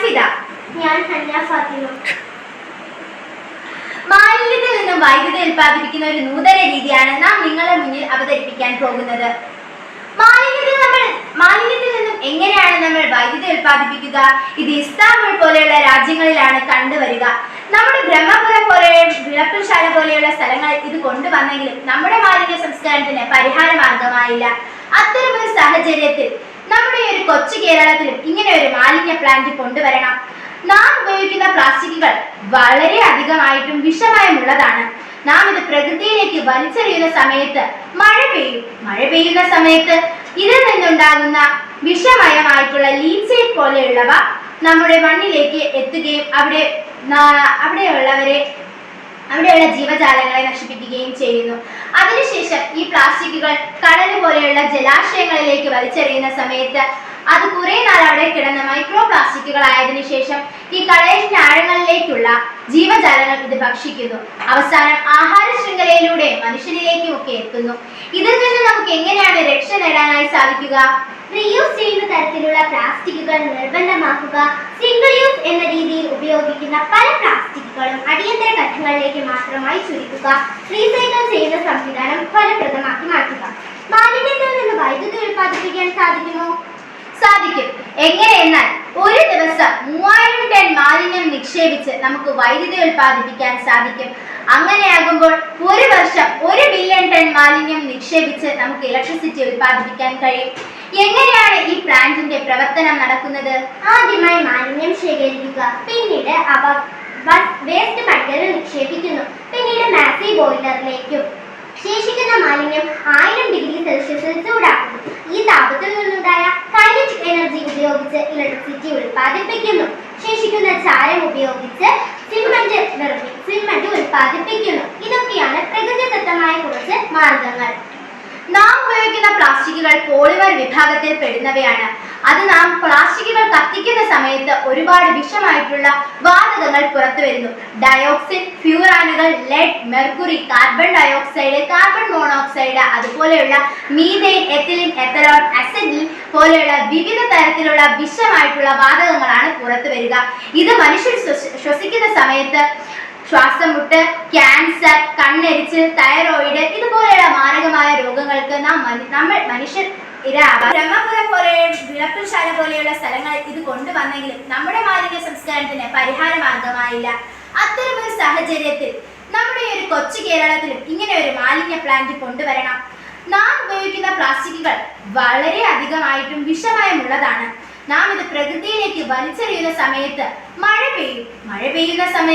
ഫിദ. ഞാൻ ഹന്ന ഫാത്തിമ. മാലിന്യത്തിൽ നിന്നും വൈദ്യുതി ഉൽപ്പാദിപ്പിക്കുന്ന ഒരു നൂതന രീതിയാണ് നാം നിങ്ങളുടെ മുന്നിൽ അവതരിപ്പിക്കാൻ പോകുന്നത്. മാലിന്യത്തിൽ നിന്നും എങ്ങനെയാണ് നമ്മൾ വൈദ്യുതി ഉൽപ്പാദിപ്പിക്കുക? ഇത് ഇസ്താംബുൾ പോലെയുള്ള രാജ്യങ്ങളിലാണ് കണ്ടുവരിക. നമ്മുടെ ബ്രഹ്മപുരം വിളപ്പിൽശാല പോലെയുള്ള സ്ഥലങ്ങളിൽ ഇത് കൊണ്ടുവന്നെങ്കിലും നമ്മുടെ മാലിന്യ സംസ്കരണത്തിന് പരിഹാര മാർഗമായില്ല. അത്തരമൊരു സാഹചര്യത്തിൽ നമ്മുടെ ഒരു കൊച്ചു കേരളത്തിലും ഇങ്ങനെ ഒരു മാലിന്യ പ്ലാന്റ് കൊണ്ടുവരണം. നാം ഉപയോഗിക്കുന്ന പ്ലാസ്റ്റിക്കുകൾ വളരെ അധികമായിട്ടും വിഷമയമുള്ളതാണ്. നാം ഇത് പ്രകൃതിയിലേക്ക് വലിച്ചെറിയുന്ന സമയത്ത് മഴ പെയ്യുന്ന സമയത്ത് ഇതിൽ നിന്നുണ്ടാകുന്ന വിഷമയമായിട്ടുള്ള ലീച്ചേറ്റ് പോലെയുള്ളവ നമ്മുടെ മണ്ണിലേക്ക് എത്തുകയും അവിടെയുള്ള ജീവജാലങ്ങളെ നശിപ്പിക്കുകയും ചെയ്യുന്നു. അതിനുശേഷം ഈ പ്ലാസ്റ്റിക്കുകൾ കടൽ പോലെയുള്ള ജലാശയങ്ങളിലേക്ക് വലിച്ചെറിയുന്ന സമയത്ത് അത് കുറെ നാൾ അവിടെ കിടന്ന മൈക്രോ പ്ലാസ്റ്റിക്കുകൾ ആയതിനു ശേഷം ഈ കടലിന്റെ ആഴങ്ങളിലേക്കുള്ള ജീവജാലങ്ങൾ ഇത് ഭക്ഷിക്കുന്നു. അവസാനം ആഹാര ശൃംഖലയിലൂടെ മനുഷ്യനിലേക്കും ഒക്കെ എത്തുന്നു. ഇതിൽ നിന്ന് നമുക്ക് എങ്ങനെയാണ് രക്ഷ നേടാനായി സാധിക്കുക? റീയൂസ് ചെയ്യുന്ന തരത്തിലുള്ള പ്ലാസ്റ്റിക്കുകൾ നിർബന്ധമാക്കുക. സിംഗിൾ യൂസ് എന്ന രീതിയിൽ ഉപയോഗിക്കുന്ന പല പ്ലാസ്റ്റിക്കുകളും അടിയന്തര ഘട്ടങ്ങളിലേക്ക് മാത്രമായി ചുരുക്കുക. റീസൈക്കിൾ ചെയ്യുന്ന സംവിധാനം ഫലപ്രദമാക്കി മാറ്റുക. മാലിന്യത്തിൽ നിന്ന് വൈദ്യുതി ഉൽപ്പാദിപ്പിക്കാൻ സാധിക്കുമോ? സാധിക്കും. എങ്ങനെയെന്നാൽ ഒരു ദിവസം 3000 ടൺ മാലിന്യം നിക്ഷേപിച്ച് നമുക്ക് വൈദ്യുതി ഉൽപ്പാദിപ്പിക്കാൻ സാധിക്കും. അങ്ങനെയാകുമ്പോൾ ഒരു വർഷം 1 ബില്യൺ ടൺ മാലിന്യം നിക്ഷേപിച്ച് നമുക്ക് ഇലക്ട്രിസിറ്റി ഉൽപ്പാദിപ്പിക്കാൻ കഴിയും. എങ്ങനെയാണ് ഈ പ്ലാന്റിന്റെ പ്രവർത്തനം നടക്കുന്നത്? ആദ്യമായി മാലിന്യം ശേഖരിക്കുക. പിന്നീട് അവ വേസ്റ്റ് ബക്കറ്റിൽ നിക്ഷേപിക്കുന്നു. പിന്നീട് മാസി ബോയിലറിലേക്കും. ശേഷിക്കുന്ന മാലിന്യം 1000 ഡിഗ്രി സെൽഷ്യസിൽ ചൂടാക്കുന്നു. ഈ താപത്തിൽ നിന്നുണ്ടായ കൈനറ്റിക് എനർജി ഉപയോഗിച്ച് ഇലക്ട്രിസിറ്റി ഉൽപ്പാദിപ്പിക്കുന്നു. ശേഷിക്കുന്ന ചാരം ഉപയോഗിച്ച് സിമന്റ് ഉൽപ്പാദിപ്പിക്കുന്നു. ഇതൊക്കെയാണ് പ്രകൃതിദത്തമായ കുറച്ച് മാർഗങ്ങൾ. നാം ഉപയോഗിക്കുന്ന പ്ലാസ്റ്റിക്കുകൾ പോളിമർ വിഭാഗത്തിൽ പെടുന്നവയാണ്. അത് നാം പ്ലാസ്റ്റിക്കുകൾ കത്തിക്കുന്ന സമയത്ത് ഒരുപാട് വിഷമായിട്ടുള്ള വാതകങ്ങൾ പുറത്തു വരുന്നു. ഡയോക്സിൻ, ഫ്യൂറാനുകൾ, lead, mercury, carbon dioxide, carbon monoxide, അതുപോലെയുള്ള മീഥേൻ, എത്തിലിൻ, എത്തനോൾ, അസറ്റിൻ പോലെയുള്ള വിവിധ തരത്തിലുള്ള വിഷമായിട്ടുള്ള വാതകങ്ങളാണ് പുറത്തു വരിക. ഇത് മനുഷ്യർ ശ്വസിക്കുന്ന സമയത്ത് ശ്വാസം മുട്ട്, ക്യാൻസർ, കണ്ണെരിച്ച്, തൈറോയിഡ് ഇതുപോലെയുള്ള മാരകമായ രോഗങ്ങൾക്ക് നമ്മൾ മനുഷ്യർ ഇരയാവാം. ബ്രഹ്മപുരം പോലെ വിളപ്പിൽശാല പോലെയുള്ള സ്ഥലങ്ങളിൽ ഇത് കൊണ്ടുവന്നെങ്കിലും നമ്മുടെ മാലിന്യ സംസ്കരണത്തിന് പരിഹാര മാർഗമായില്ല. അത്തരമൊരു സാഹചര്യത്തിൽ നമ്മുടെ ഒരു കൊച്ചു കേരളത്തിലും ഇങ്ങനെ ഒരു മാലിന്യ പ്ലാന്റ് കൊണ്ടുവരണം. നാം ഉപയോഗിക്കുന്ന പ്ലാസ്റ്റിക്കുകൾ വളരെ അധികമായിട്ടും വിഷമയമുള്ളതാണ്. നാം ഇത് പ്രകൃതിയിലേക്ക് വലിച്ചെറിയുന്ന സമയത്ത് മഴ പെയ്യുന്ന സമയത്ത്